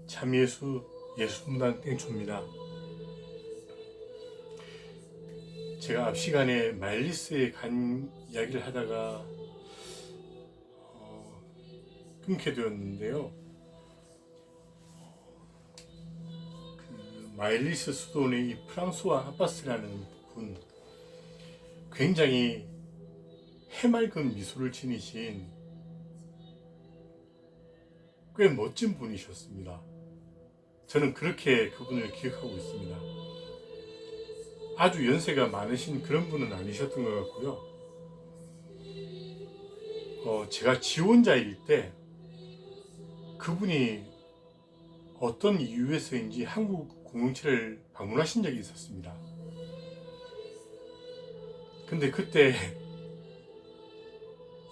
참예수 예술문단 땡초입니다. 제가 앞 시간에 마일리스에 간 이야기를 하다가 끊게 되었는데요. 마일리스 수도원의 이 프랑수와 아바스라는 분, 굉장히 해맑은 미소를 지니신 꽤 멋진 분이셨습니다. 저는 그렇게 그분을 기억하고 있습니다. 아주 연세가 많으신 그런 분은 아니셨던 것 같고요. 제가 지원자일 때 그분이 어떤 이유에서인지 한국 공동체를 방문하신 적이 있었습니다. 근데 그때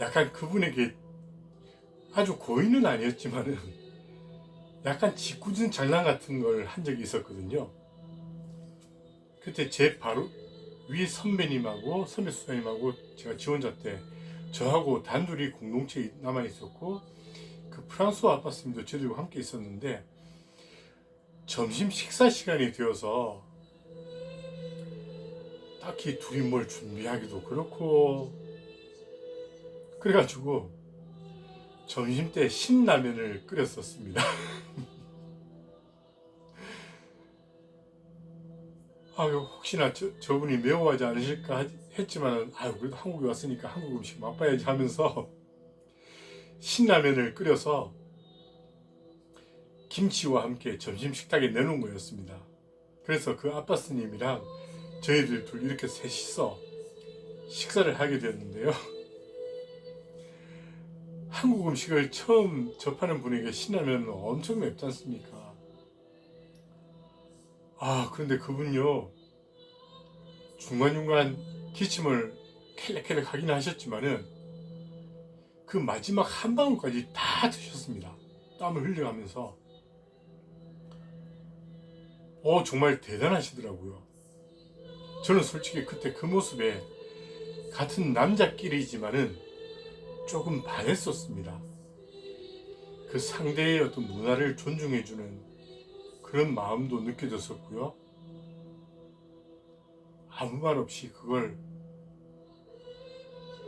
약간 그분에게 아주 고의는 아니었지만은 약간 짓궂은 장난 같은 걸 한 적이 있었거든요. 그때 제 바로 위 선배 수장님하고 제가 지원자 때 저하고 단둘이 공동체에 남아 있었고, 그 프랑스와 아빠스님도 저들과 함께 있었는데, 점심 식사 시간이 되어서 딱히 둘이 뭘 준비하기도 그렇고, 그래가지고 점심 때 신라면을 끓였었습니다. 혹시나 저분이 매워하지 않으실까 했지만, 그래도 한국에 왔으니까 한국 음식 맛봐야지 하면서 신라면을 끓여서 김치와 함께 점심 식탁에 내놓은 거였습니다. 그래서 그 아빠스님이랑 저희들 둘 이렇게 셋이서 식사를 하게 되었는데요. 한국 음식을 처음 접하는 분에게 신라면은 엄청 맵지 않습니까? 그런데 그분요, 중간중간 기침을 켈렉켈렉 하긴 하셨지만은 그 마지막 한 방울까지 다 드셨습니다. 땀을 흘려가면서. 정말 대단하시더라고요. 저는 솔직히 그때 그 모습에 같은 남자끼리지만은 조금 반했었습니다. 그 상대의 어떤 문화를 존중해주는 그런 마음도 느껴졌었고요. 아무 말 없이 그걸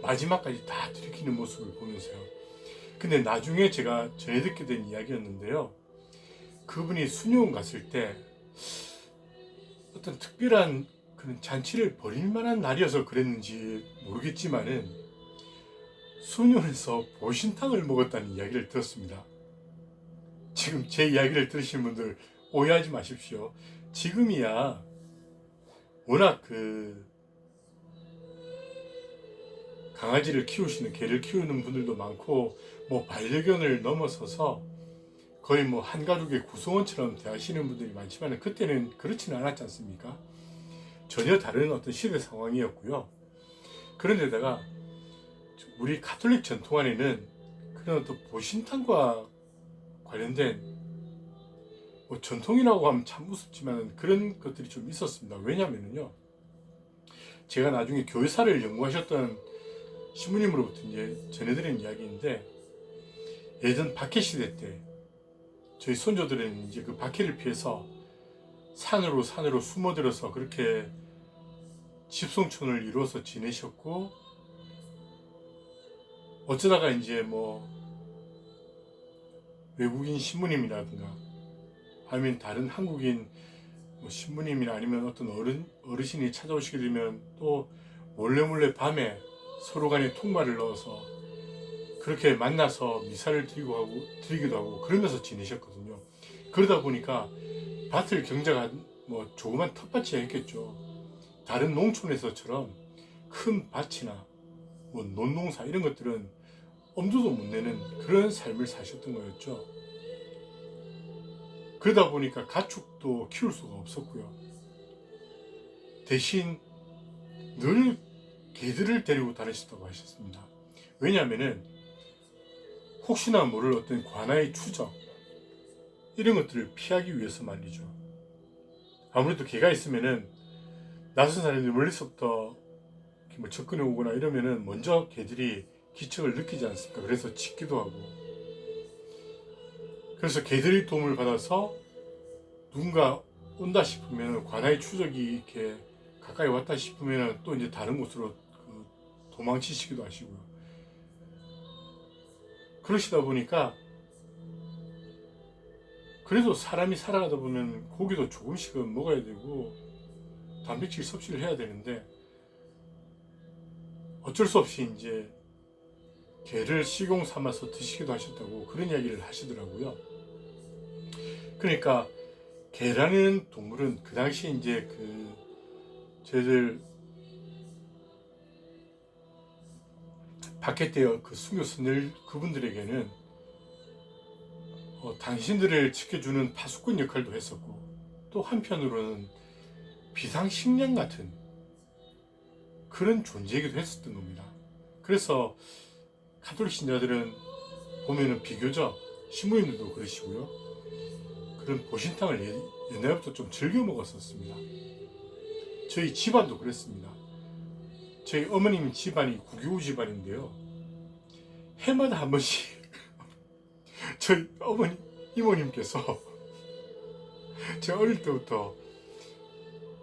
마지막까지 다 들이키는 모습을 보면서요. 근데 나중에 제가 전해 듣게 된 이야기였는데요. 그분이 수녀원 갔을 때 어떤 특별한 그런 잔치를 벌일 만한 날이어서 그랬는지 모르겠지만은 수녀원에서 보신탕을 먹었다는 이야기를 들었습니다. 지금 제 이야기를 들으신 분들 오해하지 마십시오. 지금이야 워낙 강아지를 키우시는, 개를 키우는 분들도 많고, 반려견을 넘어서서 거의 한 가족의 구성원처럼 대하시는 분들이 많지만, 그때는 그렇지는 않았지 않습니까? 전혀 다른 어떤 시대 상황이었고요. 그런데다가 우리 가톨릭 전통 안에는 그런 어떤 보신탕과 관련된 전통이라고 하면 참 무섭지만 그런 것들이 좀 있었습니다. 왜냐면요, 제가 나중에 교회사를 연구하셨던 신부님으로부터 이제 전해드린 이야기인데, 예전 박해 시대 때 저희 손조들은 이제 그 박해를 피해서 산으로 숨어들어서 그렇게 집성촌을 이루어서 지내셨고, 어쩌다가 이제 외국인 신부님이라든가 아니면 다른 한국인 신부님이나 아니면 어떤 어르신이 찾아오시게 되면 또 몰래 밤에 서로 간에 통과를 넣어서 그렇게 만나서 미사를 드리기도 하고 그러면서 지내셨거든요. 그러다 보니까 밭을 경작한 조그만 텃밭이야 했겠죠. 다른 농촌에서처럼 큰 밭이나 논농사 이런 것들은 엄두도 못 내는 그런 삶을 사셨던 거였죠. 그러다 보니까 가축도 키울 수가 없었고요. 대신 늘 개들을 데리고 다니셨다고 하셨습니다. 왜냐하면은 혹시나 모를 어떤 관아의 추적 이런 것들을 피하기 위해서 말이죠. 아무래도 개가 있으면은 낯선 사람들이 멀리서부터 접근해 오거나 이러면은 먼저 개들이 기척을 느끼지 않습니까? 그래서 짖기도 하고. 그래서 개들의 도움을 받아서 누군가 온다 싶으면 관아의 추적이 이렇게 가까이 왔다 싶으면 또 이제 다른 곳으로 도망치시기도 하시고요. 그러시다 보니까 그래도 사람이 살아가다 보면 고기도 조금씩은 먹어야 되고 단백질 섭취를 해야 되는데 어쩔 수 없이 이제 게를 식용 삼아서 드시기도 하셨다고 그런 이야기를 하시더라고요. 그러니까 개라는 동물은 그 당시 이제 저희들 바켓대어 순교선들 그분들에게는 당신들을 지켜주는 파수꾼 역할도 했었고 또 한편으로는 비상식량 같은 그런 존재이기도 했었던 겁니다. 그래서 가톨릭 신자들은 보면은 비교적 신부님들도 그러시고요. 그런 보신탕을 옛날부터 좀 즐겨 먹었었습니다. 저희 집안도 그랬습니다. 저희 어머님 집안이 구교우 집안인데요. 해마다 한 번씩 저희 이모님께서 제가 어릴 때부터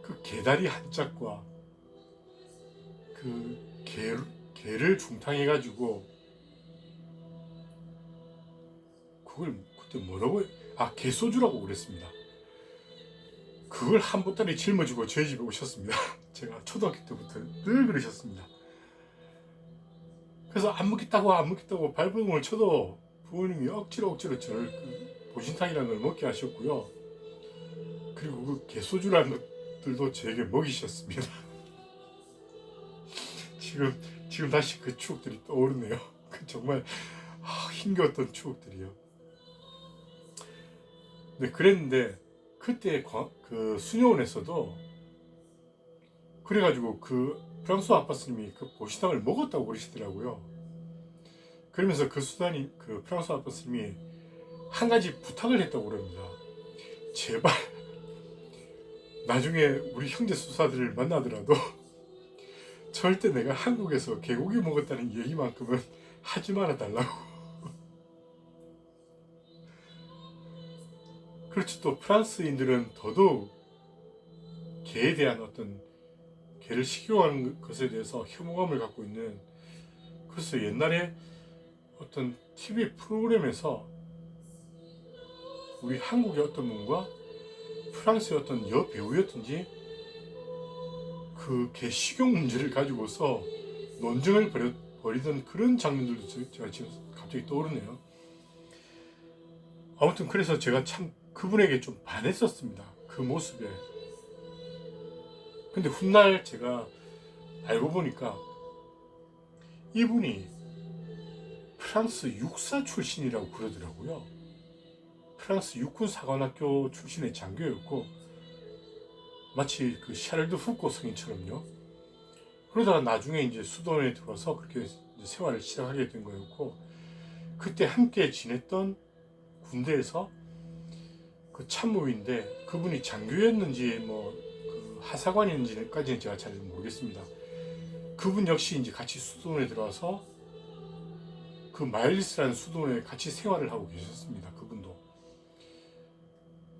그 개다리 한 짝과 그 개를 중탕해가지고 그걸 그때 뭐라고 개소주라고 그랬습니다. 그걸 한 보따리 짊어지고 저희 집에 오셨습니다. 제가 초등학교 때부터 늘 그러셨습니다. 그래서 안 먹겠다고 발버둥을 쳐도 부모님이 억지로 저를 보신탕이라는 걸 먹게 하셨고요. 그리고 그 개소주라는 것들도 저에게 먹이셨습니다. 지금 다시 그 추억들이 떠오르네요. 정말 힘겨웠던 추억들이요. 네, 그랬는데 그때 그 수녀원에서도 그래가지고 그 프랑스 아빠스님이 그 보시탕을 먹었다고 그러시더라고요. 그러면서 그 프랑스 아빠스님이 한 가지 부탁을 했다고 그럽니다. 제발 나중에 우리 형제 수사들을 만나더라도 절대 내가 한국에서 개고기 먹었다는 얘기만큼은 하지 말아 달라고. 그렇지, 또 프랑스인들은 더더욱 개에 대한 개를 식용하는 것에 대해서 혐오감을 갖고 있는, 그래서 옛날에 어떤 TV 프로그램에서 우리 한국의 어떤 분과 프랑스의 어떤 여배우였든지 그 개 식용 문제를 가지고서 논쟁을 벌이던 그런 장면들도 제가 지금 갑자기 떠오르네요. 아무튼 그래서 제가 참 그분에게 좀 반했었습니다. 그 모습에. 근데 훗날 제가 알고 보니까 이분이 프랑스 육사 출신이라고 그러더라고요. 프랑스 육군사관학교 출신의 장교였고, 마치 그 샤를드 후코 성인처럼요. 그러다가 나중에 이제 수도원에 들어와서 그렇게 생활을 시작하게 된 거였고, 그때 함께 지냈던 군대에서 그 참모인데 그분이 장교였는지 그 하사관이었는지까지는 제가 잘 모르겠습니다. 그분 역시 이제 같이 수도원에 들어와서 그 마일리스라는 수도원에 같이 생활을 하고 계셨습니다.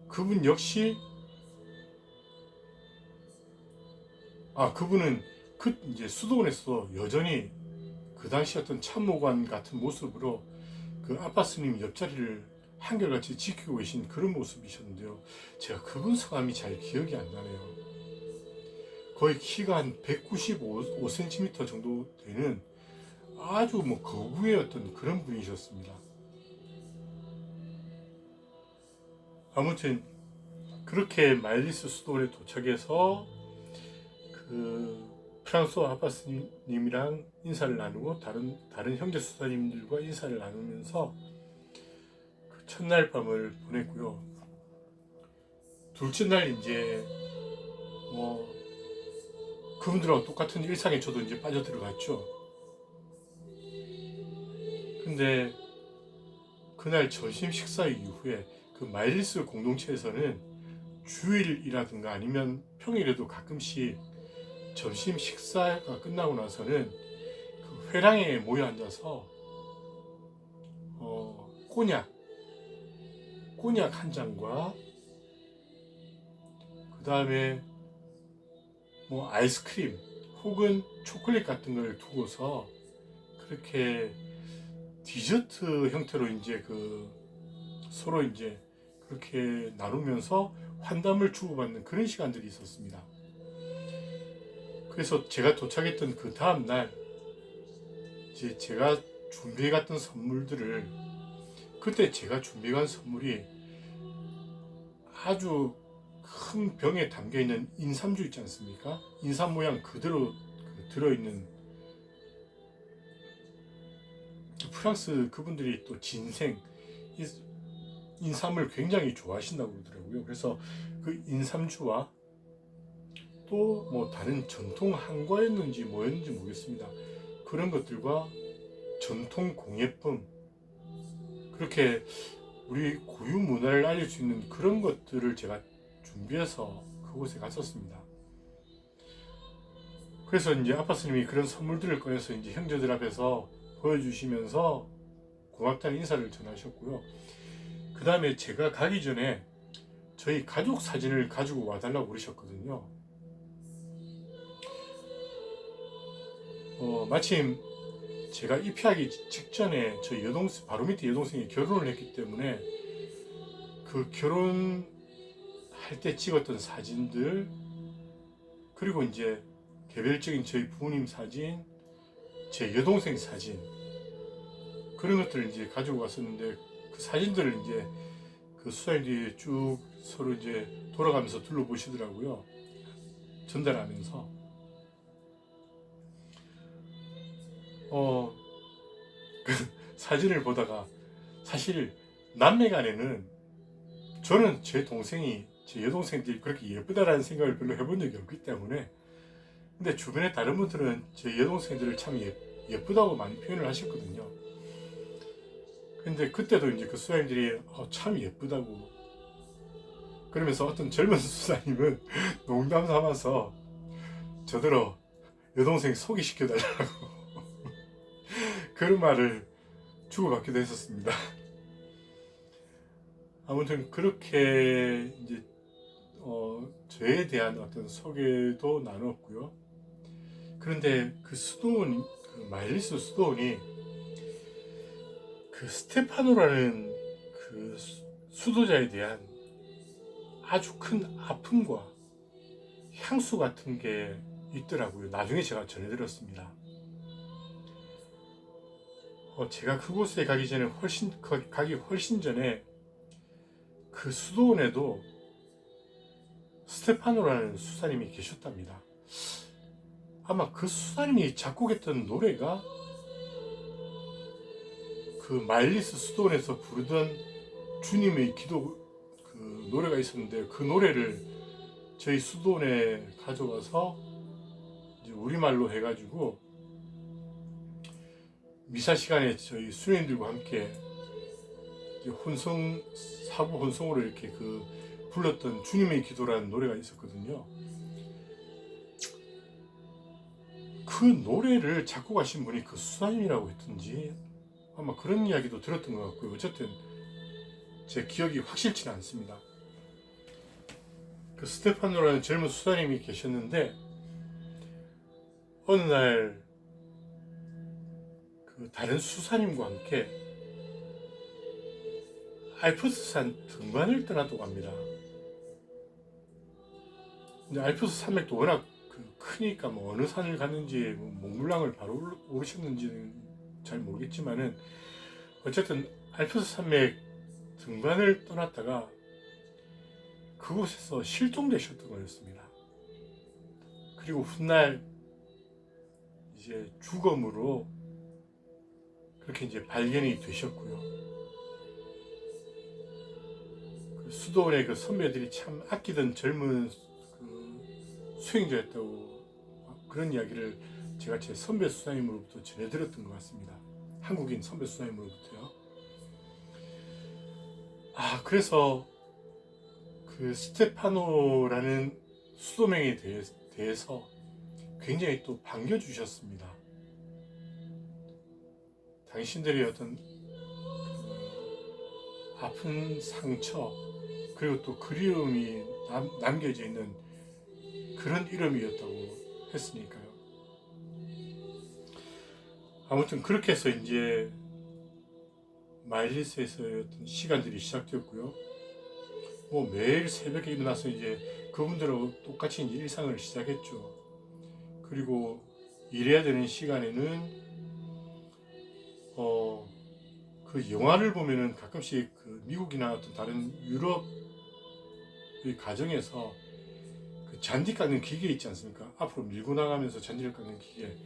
그분 역시 그분은 이제 수도원에서 여전히 그 당시 어떤 참모관 같은 모습으로 그 아빠스님 옆자리를 한결같이 지키고 계신 그런 모습이셨는데요. 제가 그분 성함이 잘 기억이 안 나네요. 거의 키가 한 195cm 정도 되는 아주 거구의 어떤 그런 분이셨습니다. 아무튼 그렇게 마일리스 수도원에 도착해서 그 프랑스 아빠스님이랑 인사를 나누고 다른 형제 수사님들과 인사를 나누면서 그 첫날 밤을 보냈고요. 둘째 날 이제 그분들하고 똑같은 일상에 저도 이제 빠져 들어갔죠. 근데 그날 점심 식사 이후에 그 마일리스 공동체에서는 주일이라든가 아니면 평일에도 가끔씩 점심 식사가 끝나고 나서는 그 회랑에 모여 앉아서 꼬냑 꼬냑 한 잔과 그 다음에 뭐 아이스크림 혹은 초콜릿 같은 걸 두고서 그렇게 디저트 형태로 이제 서로 이제 그렇게 나누면서 환담을 주고받는 그런 시간들이 있었습니다. 그래서 제가 도착했던 그 다음 날 이제 제가 준비해갔던 선물들을, 그때 제가 준비한 선물이 아주 큰 병에 담겨있는 인삼주 있지 않습니까? 인삼 모양 그대로 들어있는, 프랑스 그분들이 또 진생 인삼을 굉장히 좋아하신다고 그러더라고요. 그래서 그 인삼주와 또 뭐 다른 전통 한과였는지 뭐였는지 모르겠습니다. 그런 것들과 전통 공예품, 그렇게 우리 고유 문화를 알릴 수 있는 그런 것들을 제가 준비해서 그곳에 갔었습니다. 그래서 이제 아빠스님이 그런 선물들을 꺼내서 이제 형제들 앞에서 보여주시면서 고맙다는 인사를 전하셨고요. 그 다음에 제가 가기 전에 저희 가족 사진을 가지고 와달라고 그러셨거든요. 마침 제가 입회하기 직전에 저희 여동생, 바로 밑에 여동생이 결혼을 했기 때문에 그 결혼할 때 찍었던 사진들, 그리고 이제 개별적인 저희 부모님 사진, 제 여동생 사진, 그런 것들을 이제 가지고 왔었는데, 그 사진들을 이제 그 수사님들이 쭉 서로 이제 돌아가면서 둘러보시더라고요. 전달하면서. 그 사진을 보다가 사실 남매 간에는 저는 제 동생이, 제 여동생들이 그렇게 예쁘다라는 생각을 별로 해본 적이 없기 때문에, 근데 주변에 다른 분들은 제 여동생들을 참 예쁘다고 많이 표현을 하셨거든요. 근데 그때도 이제 그 수사님들이 참 예쁘다고 그러면서 어떤 젊은 수사님은 농담 삼아서 저더러 여동생 소개시켜달라고 그런 말을 주고받기도 했었습니다. 아무튼 그렇게 이제 저에 대한 어떤 소개도 나눴고요. 그런데 그 수도원, 그 마일리스 수도원이 그 스테파노라는 그 수도자에 대한 아주 큰 아픔과 향수 같은 게 있더라고요. 나중에 제가 전해드렸습니다. 제가 그곳에 가기 훨씬 전에 그 수도원에도 스테파노라는 수사님이 계셨답니다. 아마 그 수사님이 작곡했던 노래가 그 마일리스 수도원에서 부르던 주님의 기도 그 노래가 있었는데, 그 노래를 저희 수도원에 가져와서 이제 우리말로 해가지고 미사 시간에 저희 수녀님들과 함께 사부 혼성으로 이렇게 불렀던 주님의 기도라는 노래가 있었거든요. 그 노래를 작곡하신 분이 그 수사님이라고 했던지 아마 그런 이야기도 들었던 것 같고요. 어쨌든 제 기억이 확실치는 않습니다. 그 스테파노라는 젊은 수사님이 계셨는데, 어느 날 그 다른 수사님과 함께 알프스산 등반을 떠났다고 합니다. 근데 알프스 산맥도 워낙 크니까 뭐 어느 산을 갔는지 몽블랑을 바로 오르셨는지는 잘 모르겠지만은, 어쨌든 알프스 산맥 등반을 떠났다가 그곳에서 실종되셨던 거였습니다. 그리고 훗날 이제 주검으로 그렇게 이제 발견이 되셨고요. 그 수도원의 그 선배들이 참 아끼던 젊은 수행자였다고, 그런 이야기를 제가 제 선배 수사님으로부터 전해드렸던 것 같습니다. 한국인 선배 수사님으로부터요. 그래서 그 스테파노라는 수도명에 대해서 굉장히 또 반겨주셨습니다. 당신들이 어떤 아픈 상처 그리고 또 그리움이 남겨져 있는 그런 이름이었다고 했으니까요. 아무튼 그렇게 해서 이제 마일리스에서의 어떤 시간들이 시작되었고요. 뭐 매일 새벽에 일어나서 이제 그분들하고 똑같이 이제 일상을 시작했죠. 그리고 일해야 되는 시간에는 그 영화를 보면은 가끔씩 그 미국이나 어떤 다른 유럽의 가정에서 그 잔디 깎는 기계 있지 않습니까? 앞으로 밀고 나가면서 잔디를 깎는 기계.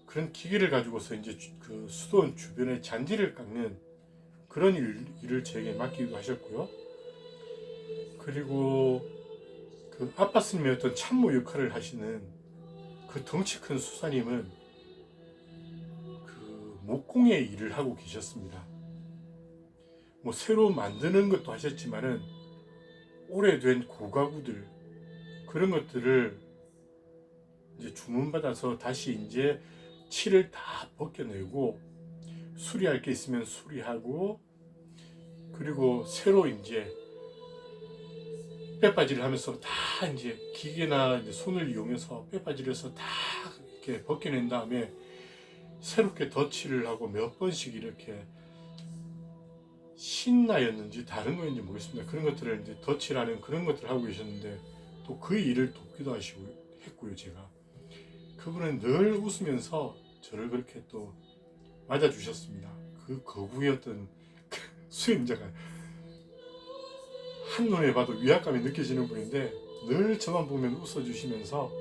그런 기계를 가지고서 이제 그 수도원 주변에 잔디를 깎는 그런 일을 저에게 맡기기도 하셨고요. 그리고 그 아빠 스님의 어떤 참모 역할을 하시는 그 덩치 큰 수사님은 그 목공의 일을 하고 계셨습니다. 뭐 새로 만드는 것도 하셨지만은 오래된 고가구들 그런 것들을 이제 주문받아서 다시 이제 칠을 다 벗겨내고 수리할 게 있으면 수리하고 그리고 새로 이제 빼빠지를 하면서 다 이제 기계나 이제 손을 이용해서 빼빠지를 해서 다 이렇게 벗겨낸 다음에 새롭게 덧칠을 하고 몇 번씩 이렇게 신나였는지 다른 거였는지 모르겠습니다. 그런 것들을 이제 덧칠하는 그런 것들을 하고 계셨는데 또 그 일을 돕기도 하시고 했고요. 제가 그분은 늘 웃으면서 저를 그렇게 또 맞아주셨습니다. 그 거구의 어떤 수행자가 한눈에 봐도 위압감이 느껴지는 분인데 늘 저만 보면 웃어주시면서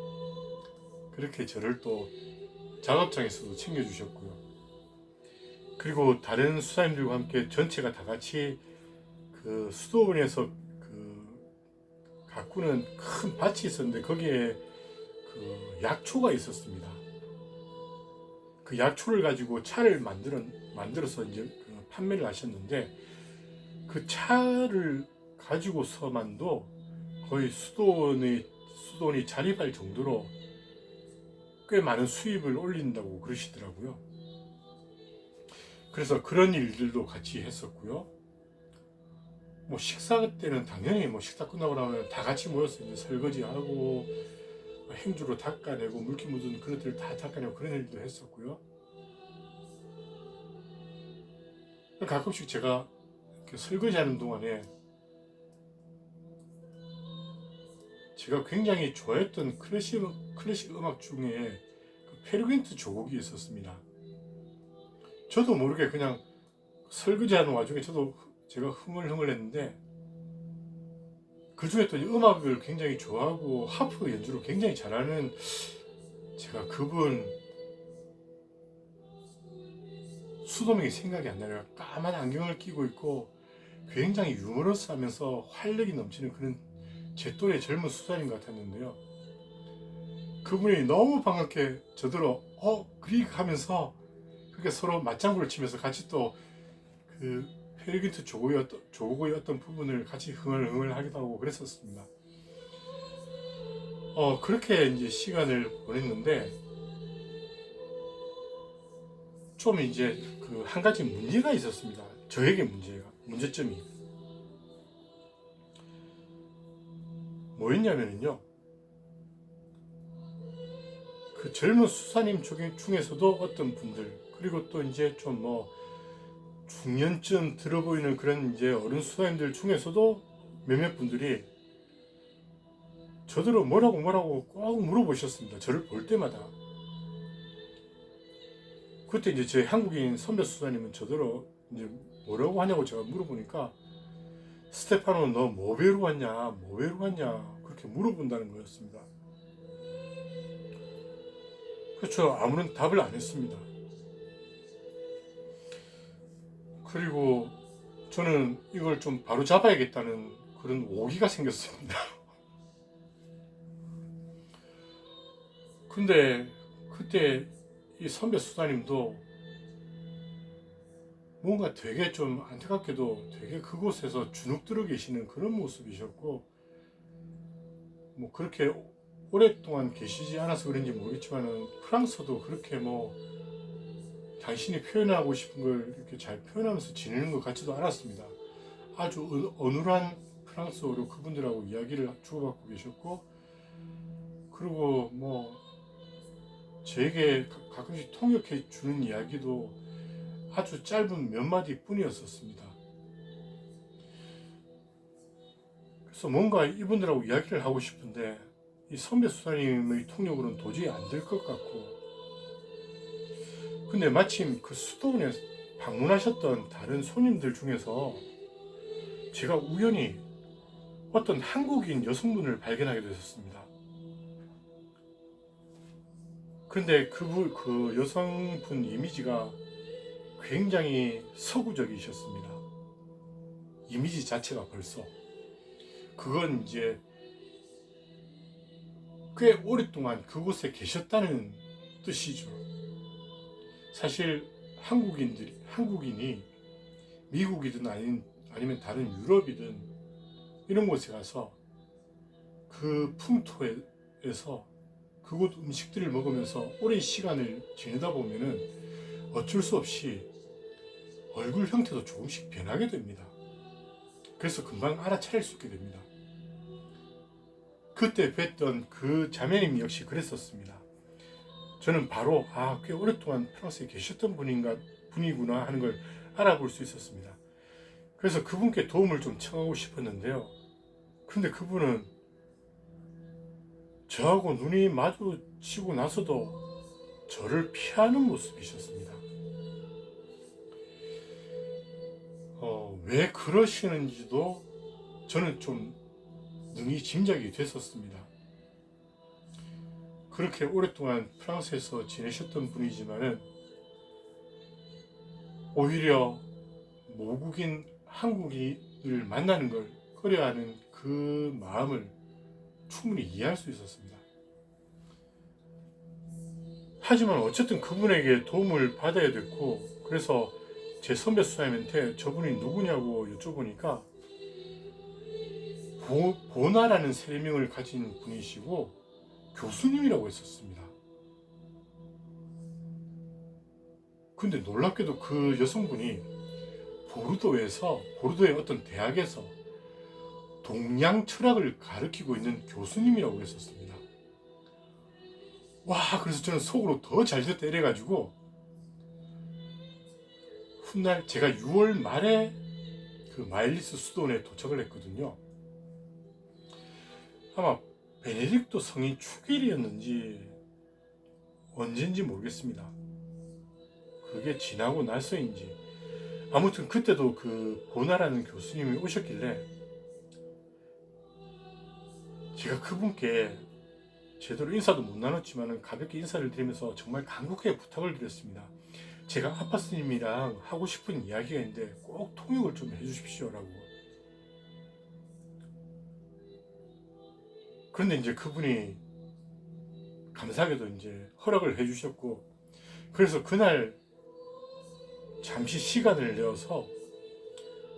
그렇게 저를 또 작업장에서도 챙겨주셨고요. 그리고 다른 수사님들과 함께 전체가 다 같이 그 수도원에서 그 가꾸는 큰 밭이 있었는데 거기에 그 약초가 있었습니다. 그 약초를 가지고 차를 만들어서 이제 그 판매를 하셨는데 그 차를 가지고서만도 거의 수도원이 자립할 정도로 꽤 많은 수입을 올린다고 그러시더라고요. 그래서 그런 일들도 같이 했었고요. 뭐 식사 때는 당연히 뭐 식사 끝나고 나면 다 같이 모여서 이제 설거지하고 행주로 닦아내고 물기 묻은 그릇들 다 닦아내고 그런 일도 했었고요. 가끔씩 제가 설거지하는 동안에 제가 굉장히 좋아했던 클래식 음악 중에 그 페르겐트 조곡이 있었습니다. 저도 모르게 그냥 설거지하는 와중에 제가 흥얼흥얼했는데 그 중에 또 음악을 굉장히 좋아하고 하프 연주를 굉장히 잘하는 제가 그분 수도명이 생각이 안 나요. 까만 안경을 끼고 있고 굉장히 유머러스하면서 활력이 넘치는 그런 제 또래 젊은 수사님 같았는데요. 그분이 너무 반갑게 저더러 그릭 하면서 그렇게 서로 맞장구를 치면서 같이 또 그 페르긴트 조곡의 어떤 부분을 같이 흥얼흥얼 하기도 하고 그랬었습니다. 그렇게 이제 시간을 보냈는데 좀 이제 그 한 가지 문제가 있었습니다. 저에게 문제점이 뭐였냐면요. 그 젊은 수사님 중에서도 어떤 분들 그리고 또 이제 좀 뭐 중년쯤 들어 보이는 그런 이제 어른 수사님들 중에서도 몇몇 분들이 저더러 뭐라고 꼭 물어보셨습니다. 저를 볼 때마다. 그때 이제 제 한국인 선배 수사님은 저더러 이제 뭐라고 하냐고 제가 물어보니까 스테파노 너 뭐 배우러 왔냐 그렇게 물어본다는 거였습니다. 그렇죠. 아무런 답을 안 했습니다. 그리고 저는 이걸 좀 바로 잡아야겠다는 그런 오기가 생겼습니다. 근데 그때 이 선배 수사님도 뭔가 되게 좀 안타깝게도 되게 그곳에서 주눅 들어 계시는 그런 모습이셨고 뭐 그렇게 오랫동안 계시지 않아서 그런지 모르겠지만은 프랑스어도 그렇게 뭐 당신이 표현하고 싶은 걸 이렇게 잘 표현하면서 지내는 것 같지도 않았습니다. 아주 어눌한 프랑스어로 그분들하고 이야기를 주고받고 계셨고, 그리고 뭐 저에게 가끔씩 통역해 주는 이야기도 아주 짧은 몇 마디 뿐이었었습니다. 그래서 뭔가 이분들하고 이야기를 하고 싶은데 이 선배 수사님의 통역으로는 도저히 안 될 것 같고, 근데 마침 그 수도원에 방문하셨던 다른 손님들 중에서 제가 우연히 어떤 한국인 여성분을 발견하게 되었습니다. 그런데 그 여성분 이미지가 굉장히 서구적이셨습니다. 이미지 자체가 벌써. 그건 이제 꽤 오랫동안 그곳에 계셨다는 뜻이죠. 사실 한국인이 미국이든 아니면 다른 유럽이든 이런 곳에 가서 그 풍토에서 그곳 음식들을 먹으면서 오랜 시간을 지내다 보면은 어쩔 수 없이 얼굴 형태도 조금씩 변하게 됩니다. 그래서 금방 알아차릴 수 있게 됩니다. 그때 뵀던 그 자매님 역시 그랬었습니다. 저는 바로 꽤 오랫동안 프랑스에 계셨던 분이구나 하는 걸 알아볼 수 있었습니다. 그래서 그분께 도움을 좀 청하고 싶었는데요. 그런데 그분은 저하고 눈이 마주치고 나서도 저를 피하는 모습이셨습니다. 왜 그러시는지도 저는 좀 능히 짐작이 됐었습니다. 그렇게 오랫동안 프랑스에서 지내셨던 분이지만은 오히려 모국인 한국인을 만나는 걸 꺼려하는 그 마음을 충분히 이해할 수 있었습니다. 하지만 어쨌든 그분에게 도움을 받아야 됐고, 그래서 제 선배 수사님한테 저분이 누구냐고 여쭤보니까 보나라는 세명을 가진 분이시고 교수님이라고 했었습니다. 근데 놀랍게도 그 여성분이 보르도의 어떤 대학에서 동양 철학을 가르치고 있는 교수님이라고 했었습니다. 그래서 저는 속으로 더 잘됐다 이래가지고 훗날 제가 6월 말에 그 마일리스 수도원에 도착을 했거든요. 아마 베네딕토 성인 축일이었는지 언젠지 모르겠습니다. 그게 지나고 나서인지. 아무튼 그때도 그 보나라는 교수님이 오셨길래 제가 그분께 제대로 인사도 못 나눴지만 가볍게 인사를 드리면서 정말 간곡하게 부탁을 드렸습니다. 제가 아빠스님이랑 하고 싶은 이야기가 있는데 꼭 통역을 좀 해주십시오라고. 그런데 이제 그분이 감사하게도 이제 허락을 해주셨고, 그래서 그날 잠시 시간을 내어서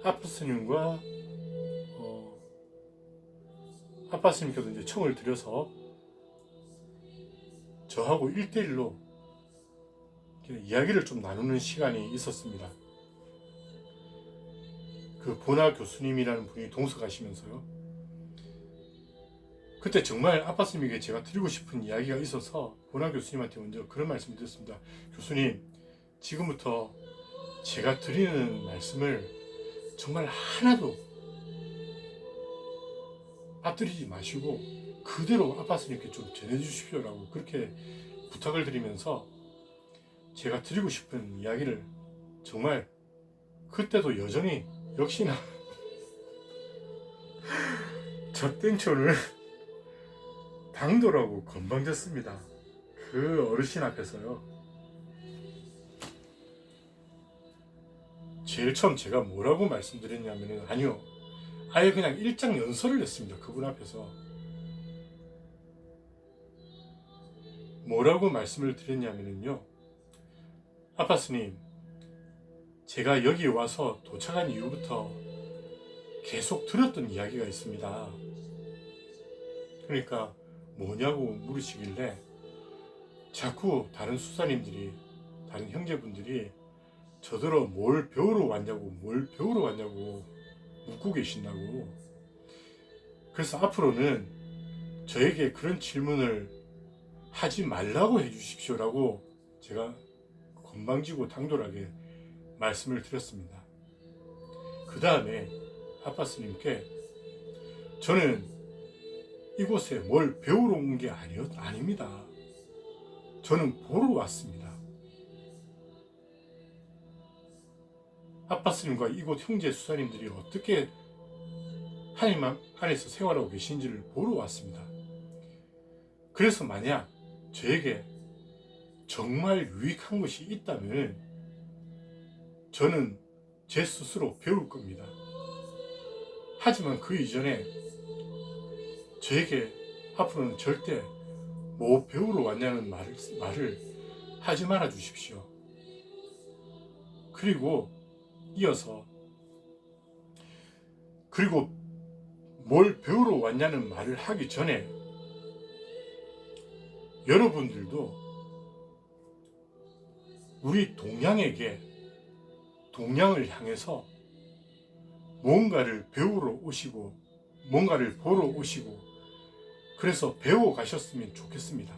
아빠스님과 아빠스님께도 이제 청을 드려서 저하고 1대1로 이야기를 좀 나누는 시간이 있었습니다. 그 보나 교수님이라는 분이 동석하시면서요. 그때 정말 아빠스님에게 제가 드리고 싶은 이야기가 있어서 보나 교수님한테 먼저 그런 말씀을 드렸습니다. 교수님, 지금부터 제가 드리는 말씀을 정말 하나도 빠뜨리지 마시고 그대로 아빠스님께 좀 전해주십시오라고 그렇게 부탁을 드리면서 제가 드리고 싶은 이야기를 정말 그때도 여전히 역시나 저 땡초를 당돌하고 건방졌습니다. 그 어르신 앞에서요. 제일 처음 제가 뭐라고 말씀드렸냐면은 아니요, 아예 그냥 일장 연설을 했습니다. 그분 앞에서 뭐라고 말씀을 드렸냐면요, 아빠스님, 제가 여기 와서 도착한 이후부터 계속 들었던 이야기가 있습니다. 그러니까 뭐냐고 물으시길래 자꾸 다른 수사님들이, 다른 형제분들이 저더러 뭘 배우러 왔냐고 묻고 계신다고. 그래서 앞으로는 저에게 그런 질문을 하지 말라고 해주십시오라고 제가 건방지고 당돌하게 말씀을 드렸습니다. 그 다음에 아빠스님께 저는 이곳에 뭘 배우러 온 게 아닙니다. 저는 보러 왔습니다. 아빠스님과 이곳 형제 수사님들이 어떻게 하나님 안에서 생활하고 계신지를 보러 왔습니다. 그래서 만약 저에게 정말 유익한 것이 있다면 저는 제 스스로 배울 겁니다. 하지만 그 이전에 저에게 앞으로는 절대 뭐 배우러 왔냐는 말을 하지 말아 주십시오. 그리고 이어서 뭘 배우러 왔냐는 말을 하기 전에 여러분들도 우리 동양을 향해서 뭔가를 배우러 오시고 뭔가를 보러 오시고 그래서 배워 가셨으면 좋겠습니다.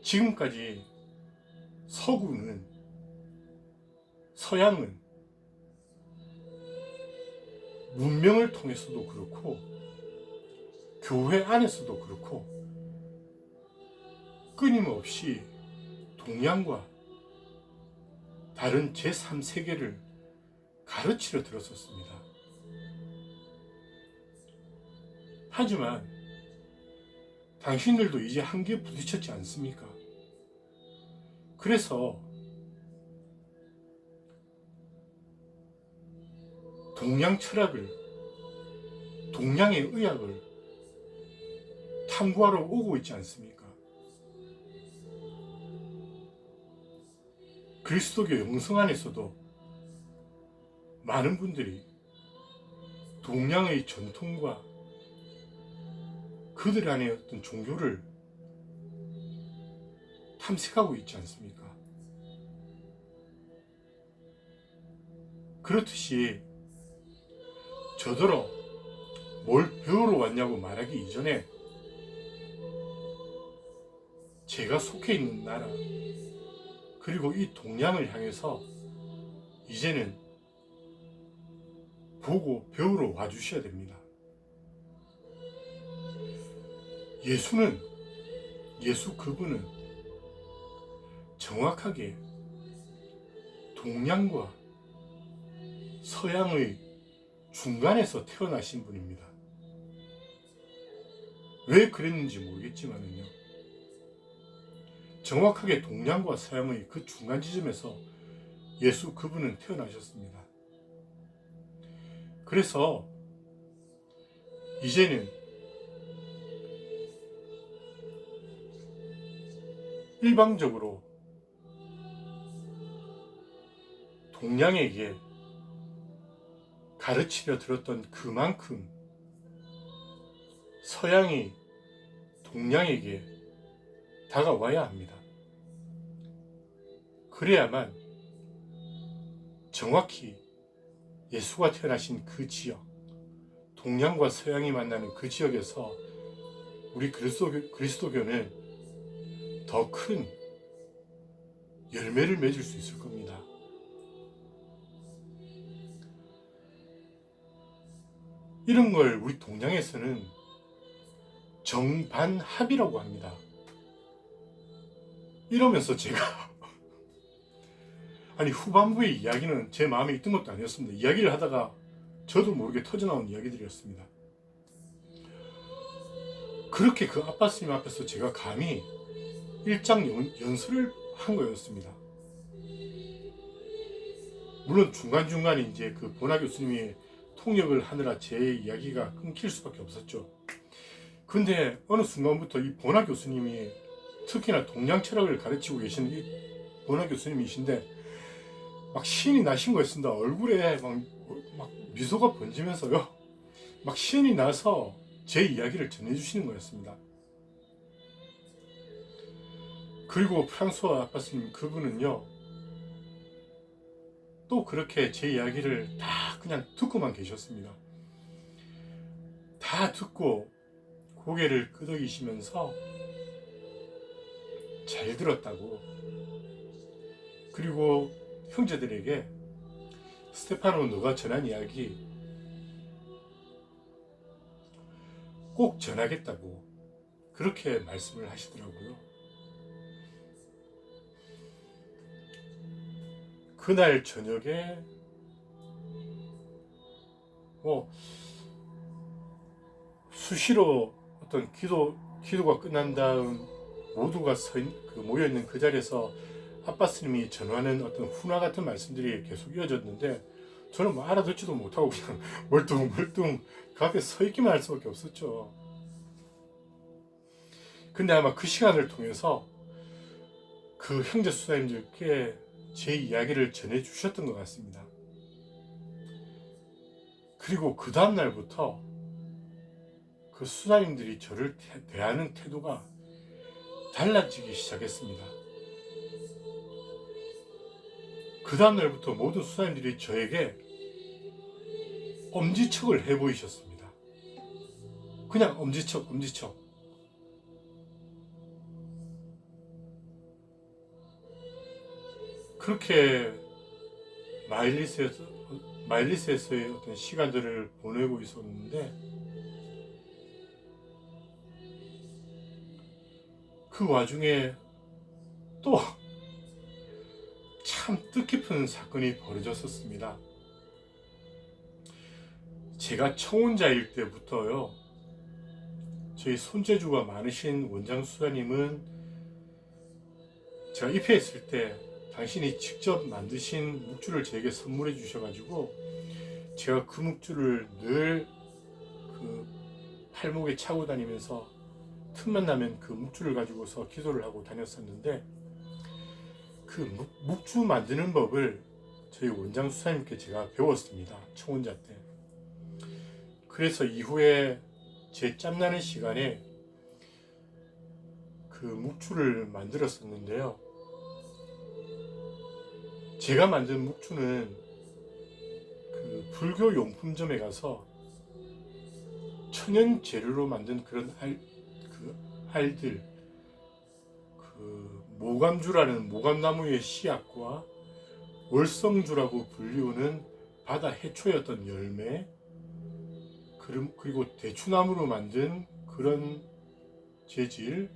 지금까지 서양은 문명을 통해서도 그렇고 교회 안에서도 그렇고 끊임없이 동양과 다른 제3세계를 가르치려 들었었습니다. 하지만 당신들도 이제 한계에 부딪혔지 않습니까? 그래서 동양 철학을, 동양의 의학을 탐구하러 오고 있지 않습니까? 그리스도교 영성 안에서도 많은 분들이 동양의 전통과 그들 안에 어떤 종교를 탐색하고 있지 않습니까? 그렇듯이 저더러 뭘 배우러 왔냐고 말하기 이전에 제가 속해 있는 나라 그리고 이 동양을 향해서 이제는 보고 배우러 와주셔야 됩니다. 예수 그분은 정확하게 동양과 서양의 중간에서 태어나신 분입니다. 왜 그랬는지 모르겠지만요. 정확하게 동양과 서양의 그 중간 지점에서 예수 그분은 태어나셨습니다. 그래서 이제는 일방적으로 동양에게 가르치려 들었던 그만큼 서양이 동양에게 다가와야 합니다. 그래야만 정확히 예수가 태어나신 그 지역, 동양과 서양이 만나는 그 지역에서 우리 그리스도교는 더 큰 열매를 맺을 수 있을 겁니다. 이런 걸 우리 동양에서는 정반합이라고 합니다. 이러면서 제가 후반부의 이야기는 제 마음에 있던 것도 아니었습니다. 이야기를 하다가 저도 모르게 터져나온 이야기들이었습니다. 그렇게 그 아빠스님 앞에서 제가 감히 일장 연설을 한 거였습니다. 물론 중간중간에 이제 그 보나 교수님이 통역을 하느라 제 이야기가 끊길 수밖에 없었죠. 근데 어느 순간부터 이 보나 교수님이 특히나 동양 철학을 가르치고 계시는 이 보나 교수님이신데 막 신이 나신 거였습니다. 얼굴에 막 미소가 번지면서요. 막 신이 나서 제 이야기를 전해주시는 거였습니다. 그리고 프랑스와 아빠스님 그분은요. 또 그렇게 제 이야기를 다 그냥 듣고만 계셨습니다. 다 듣고 고개를 끄덕이시면서 잘 들었다고, 그리고 형제들에게 스테파노 너가 전한 이야기 꼭 전하겠다고 그렇게 말씀을 하시더라고요. 그날 저녁에 수시로 어떤 기도가 끝난 다음 모두가 모여있는 그 자리에서 아빠 스님이 전하는 어떤 훈화 같은 말씀들이 계속 이어졌는데 저는 뭐 알아듣지도 못하고 그냥 멀뚱멀뚱 그 앞에 서 있기만 할 수밖에 없었죠. 근데 아마 그 시간을 통해서 그 형제 수사님들께 제 이야기를 전해주셨던 것 같습니다. 그리고 그 다음날부터 그 수사님들이 저를 대하는 태도가 달라지기 시작했습니다. 그 다음날부터 모든 수사님들이 저에게 엄지척을 해보이셨습니다. 그냥 엄지척. 그렇게 마일리스에서의 어떤 시간들을 보내고 있었는데, 그 와중에 또 참 뜻깊은 사건이 벌어졌었습니다. 제가 청혼자일 때부터요, 저희 손재주가 많으신 원장 수사님은 제가 입회했을 때 당신이 직접 만드신 묵주를 저에게 선물해 주셔가지고 제가 그 묵주를 늘 그 팔목에 차고 다니면서 틈만 나면 그 묵주를 가지고서 기도를 하고 다녔었는데, 그 묵주 만드는 법을 저희 원장 수사님께 제가 배웠습니다. 청혼자 때. 그래서 이후에 제 짬나는 시간에 그 묵주를 만들었었는데요. 제가 만든 묵주는 그 불교 용품점에 가서 천연 재료로 만든 그런 알들, 그 모감주라는 모감나무의 씨앗과 월성주라고 불리우는 바다 해초의 어떤 열매, 그리고 대추나무로 만든 그런 재질,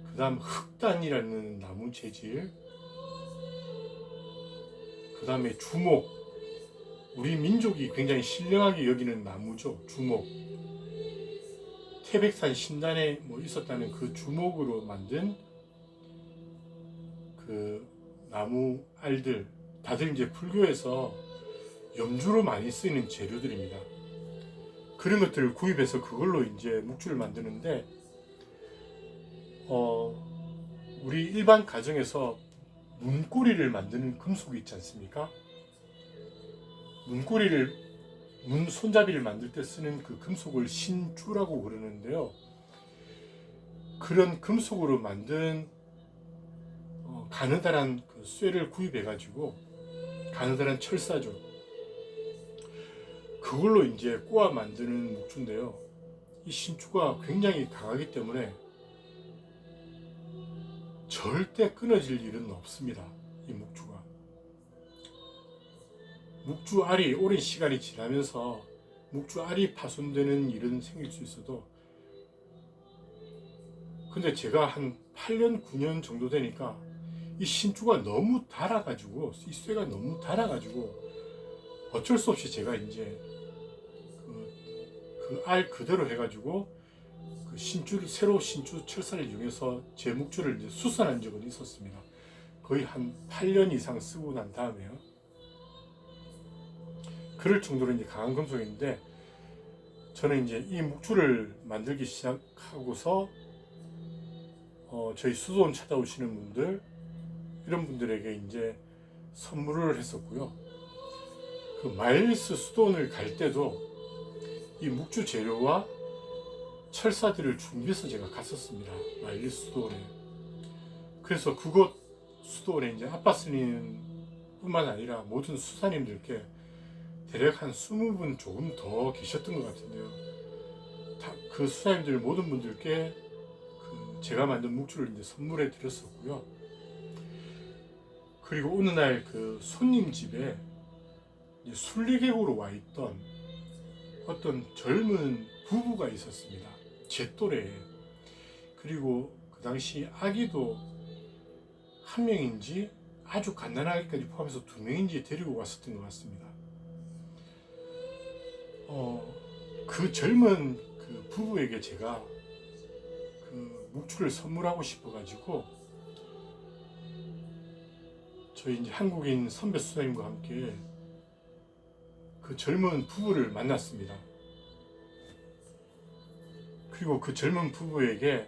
그 다음 흑단이라는 나무 재질, 그 다음에 주목, 우리 민족이 굉장히 신령하게 여기는 나무죠. 주목. 태백산 신단에 있었다는 그 주목으로 만든 그 나무 알들, 다들 이제 불교에서 염주로 많이 쓰이는 재료들입니다. 그런 것들을 구입해서 그걸로 이제 묵주를 만드는데, 우리 일반 가정에서 문고리를 만드는 금속이 있지 않습니까? 문 손잡이를 만들 때 쓰는 그 금속을 신주라고 그러는데요. 그런 금속으로 만든 가느다란 그 쇠를 구입해가지고, 가느다란 철사죠. 그걸로 이제 꼬아 만드는 묵주인데요. 이 신주가 굉장히 강하기 때문에 절대 끊어질 일은 없습니다. 이 묵주가. 묵주 알이 오랜 시간이 지나면서 묵주 알이 파손되는 일은 생길 수 있어도, 근데 제가 한 8년, 9년 정도 되니까 이 신주가 너무 달아가지고, 이 쇠가 너무 달아가지고 어쩔 수 없이 제가 이제 그 알 그대로 해가지고 그 새로 신주 철사를 이용해서 제 묵주를 이제 수선한 적은 있었습니다. 거의 한 8년 이상 쓰고 난 다음에요. 그럴 정도로 이제 강한 금속인데, 저는 이제 이 묵주를 만들기 시작하고서 저희 수도원 찾아오시는 분들, 이런 분들에게 이제 선물을 했었고요. 그 마일리스 수도원을 갈 때도 이 묵주 재료와 철사들을 준비해서 제가 갔었습니다. 마일리스 수도원에. 그래서 그곳 수도원에 이제 아빠 스님 뿐만 아니라 모든 수사님들께 대략 한 20분 조금 더 계셨던 것 같은데요. 그 수사님들 모든 분들께 제가 만든 묵주를 이제 선물해 드렸었고요. 그리고 어느 날 그 손님 집에 순례객으로 와 있던 어떤 젊은 부부가 있었습니다. 제 또래에. 그리고 그 당시 아기도 한 명인지 아주 갓난아기까지 포함해서 2명인지 데리고 왔었던 것 같습니다. 그 젊은 그 부부에게 제가 그 묵주를 선물하고 싶어가지고 저희 이제 한국인 선배 수사님과 함께 그 젊은 부부를 만났습니다. 그리고 그 젊은 부부에게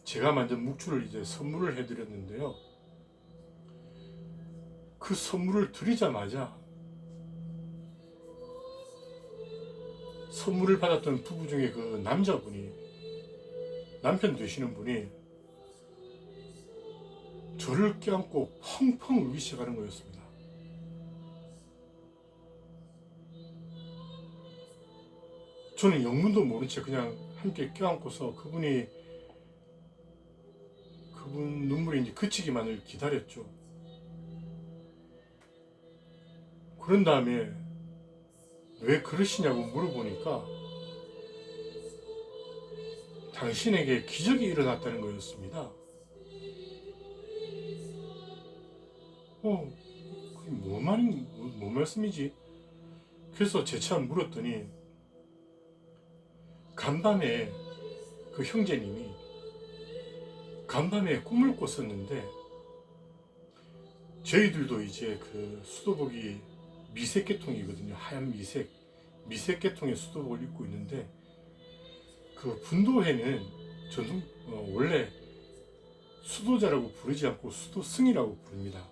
제가 만든 묵주를 이제 선물을 해드렸는데요. 그 선물을 드리자마자 선물을 받았던 부부 중에 그 남자분이, 남편 되시는 분이 저를 껴안고 펑펑 울기 시작하는 거였습니다. 저는 영문도 모른 채 그냥 함께 껴안고서 그분 눈물이 이제 그치기만을 기다렸죠. 그런 다음에 왜 그러시냐고 물어보니까 당신에게 기적이 일어났다는 거였습니다. 그게 뭔 말씀이지? 그래서 재차 물었더니 간밤에 그 형제님이 간밤에 꿈을 꿨었는데, 저희들도 이제 그 수도복이 미색 계통이거든요. 하얀 미색 계통의 수도복을 입고 있는데, 그 분도회는 원래 수도자라고 부르지 않고 수도승이라고 부릅니다.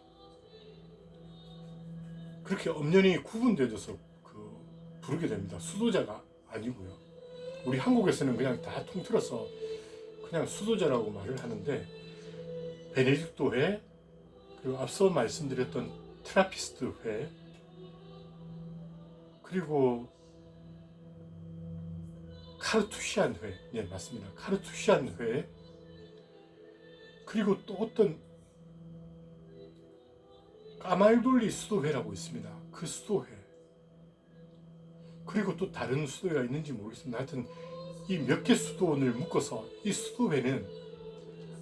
그렇게 엄연히 구분되어서 부르게 됩니다. 수도자가 아니고요. 우리 한국에서는 그냥 다 통틀어서 그냥 수도자라고 말을 하는데, 베네딕토 회, 그리고 앞서 말씀드렸던 트라피스트 회, 그리고 카르투시안 회, 네 맞습니다. 카르투시안 회, 그리고 또 어떤 까말돌리 수도회라고 있습니다. 그 수도회, 그리고 또 다른 수도회가 있는지 모르겠습니다. 하여튼 이 몇 개 수도원을 묶어서 이 수도회는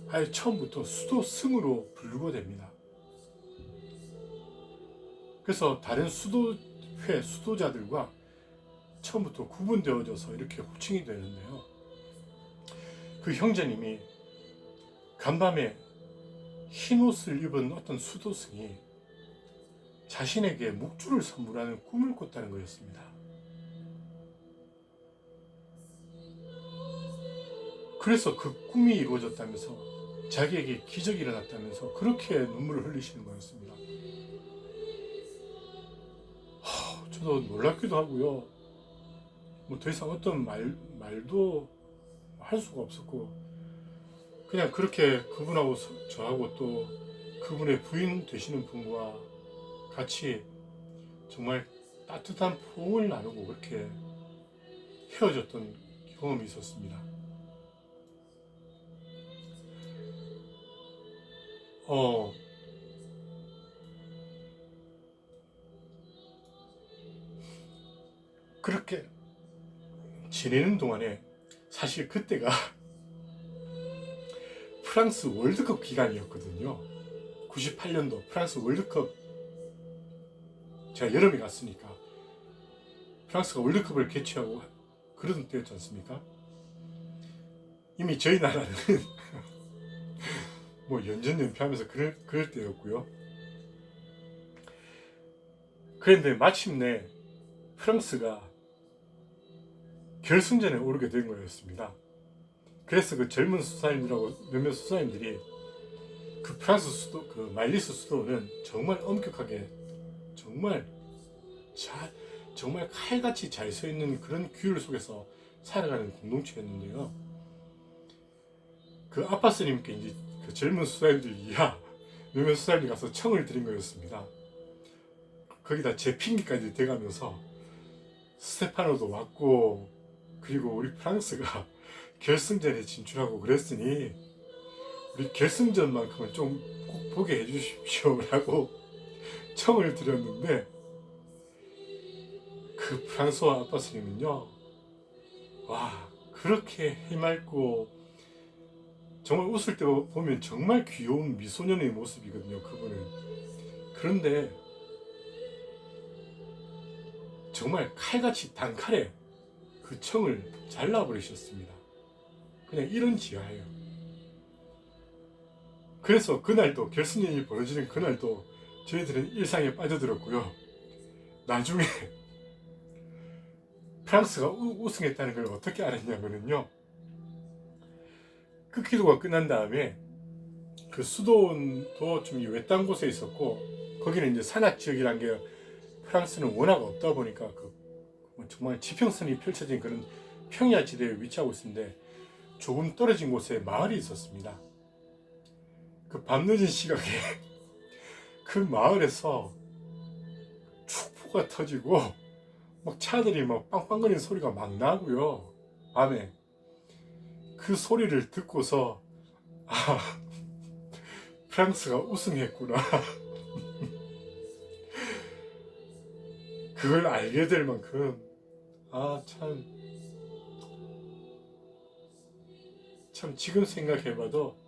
아예 처음부터 수도승으로 분류가 됩니다. 그래서 다른 수도회, 수도자들과 처음부터 구분되어져서 이렇게 호칭이 되는데요. 그 형제님이 간밤에 흰 옷을 입은 어떤 수도승이 자신에게 묵주를 선물하는 꿈을 꿨다는 거였습니다. 그래서 그 꿈이 이루어졌다면서, 자기에게 기적이 일어났다면서 그렇게 눈물을 흘리시는 거였습니다. 저도 놀랍기도 하고요. 더 이상 어떤 말도 할 수가 없었고, 그냥 그렇게 그분하고 저하고 또 그분의 부인 되시는 분과 같이 정말 따뜻한 포옹을 나누고 그렇게 헤어졌던 경험이 있었습니다. 그렇게 지내는 동안에 사실 그때가 프랑스 월드컵 기간이었거든요. 98년도 프랑스 월드컵, 제가 여름에 갔으니까 프랑스가 월드컵을 개최하고 그러던 때였지 않습니까? 이미 저희 나라는 연전연패하면서 그럴 때였고요. 그런데 마침내 프랑스가 결승전에 오르게 된 거였습니다. 그래서 그 젊은 수사님들하고 몇몇 수사님들이 그 프랑스 수도, 그 말리스 수도는 정말 엄격하게, 정말 칼같이 잘 서 있는 그런 규율 속에서 살아가는 공동체였는데요. 그 아빠스님께 이제 그 젊은 수사님들이, 야, 몇몇 수사님이 가서 청을 드린 거였습니다. 거기다 제 핑계까지 대가면서 스테파노도 왔고 그리고 우리 프랑스가 결승전에 진출하고 그랬으니 우리 결승전만큼은 좀 꼭 보게 해주십시오라고 청을 드렸는데 그 프랑스와 아빠스님은요, 와, 그렇게 해맑고 정말 웃을 때 보면 정말 귀여운 미소년의 모습이거든요, 그분은. 그런데 정말 칼같이 단칼에 그 청을 잘라버리셨습니다. 그냥 이런 지하예요. 그래서 그날도 결승전이 벌어지는 그날도 저희들은 일상에 빠져들었고요. 나중에 프랑스가 우승했다는 걸 어떻게 알았냐면요, 그 기도가 끝난 다음에 그 수도원도 좀 외딴 곳에 있었고 거기는 이제 산악 지역이란 게 프랑스는 워낙 없다 보니까 그 정말 지평선이 펼쳐진 그런 평야 지대에 위치하고 있었는데 조금 떨어진 곳에 마을이 있었습니다. 그 밤늦은 시각에 그 마을에서 축포가 터지고 막 차들이 막 빵빵거리는 소리가 막 나고요. 밤에 그 소리를 듣고서 아, 프랑스가 우승했구나. 그걸 알게 될 만큼 참 지금 생각해봐도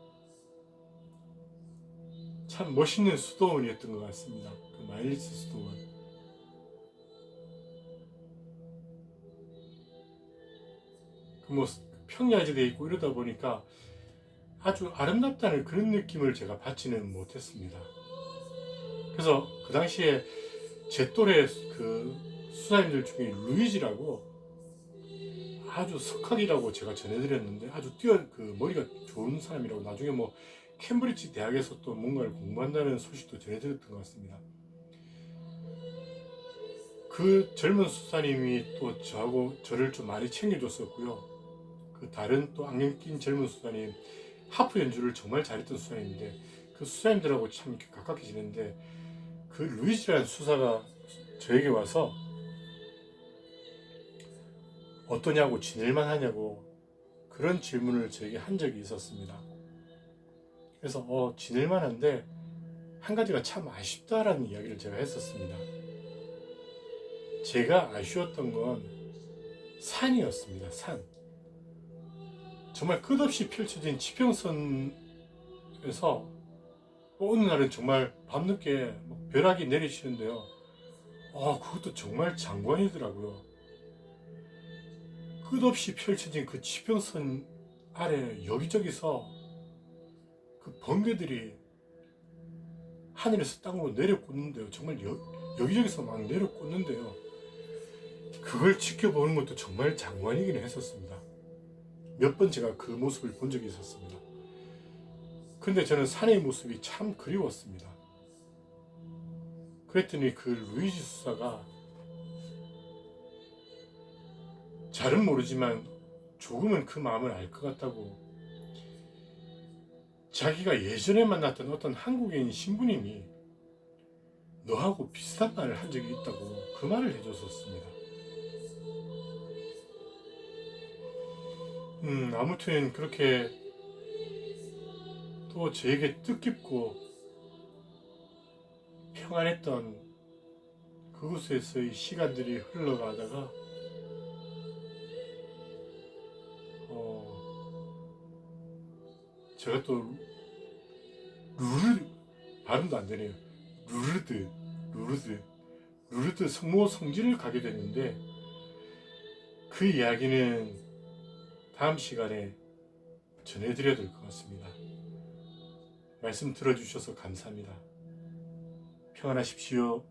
참 멋있는 수도원이었던 것 같습니다. 그 마일리스 수도원. 그 뭐 평야지대에 있고 이러다 보니까 아주 아름답다는 그런 느낌을 제가 받지는 못했습니다. 그래서 그 당시에 제 또래 그 수사님들 중에 루이지라고 아주 석학이라고 제가 전해드렸는데 아주 그 머리가 좋은 사람이라고 나중에 뭐 캠브리지 대학에서 또 뭔가를 공부한다는 소식도 전해드렸던 것 같습니다. 그 젊은 수사님이 또 저를 좀 많이 챙겨줬었고요. 그 다른 또 안경 낀 젊은 수사님, 하프 연주를 정말 잘했던 수사님인데 그 수사님들하고 참 이렇게 가깝게 지냈는데 그 루이지라는 수사가 저에게 와서 어떠냐고, 지낼만 하냐고 그런 질문을 저에게 한 적이 있었습니다. 그래서 지낼만 한데 한 가지가 참 아쉽다라는 이야기를 제가 했었습니다. 제가 아쉬웠던 건 산이었습니다. 산. 정말 끝없이 펼쳐진 지평선에서 어느 날은 정말 밤늦게 벼락이 내리치는데요. 그것도 정말 장관이더라고요. 끝없이 펼쳐진 그 지평선 아래 여기저기서 그 번개들이 하늘에서 땅으로 내려꽂는데요. 정말 여기저기서 막 내려꽂는데요. 그걸 지켜보는 것도 정말 장관이긴 했었습니다. 몇 번 제가 그 모습을 본 적이 있었습니다. 근데 저는 산의 모습이 참 그리웠습니다. 그랬더니 그 루이지 수사가 잘은 모르지만 조금은 그 마음을 알 것 같다고, 자기가 예전에 만났던 어떤 한국인 신부님이 너하고 비슷한 말을 한 적이 있다고 그 말을 해줬었습니다. 아무튼 그렇게 또 저에게 뜻깊고 평안했던 그곳에서의 시간들이 흘러가다가 제가 또 발음도 안 되네요. 루르드 성모 성지를 가게 됐는데 그 이야기는 다음 시간에 전해드려야 될 것 같습니다. 말씀 들어주셔서 감사합니다. 평안하십시오.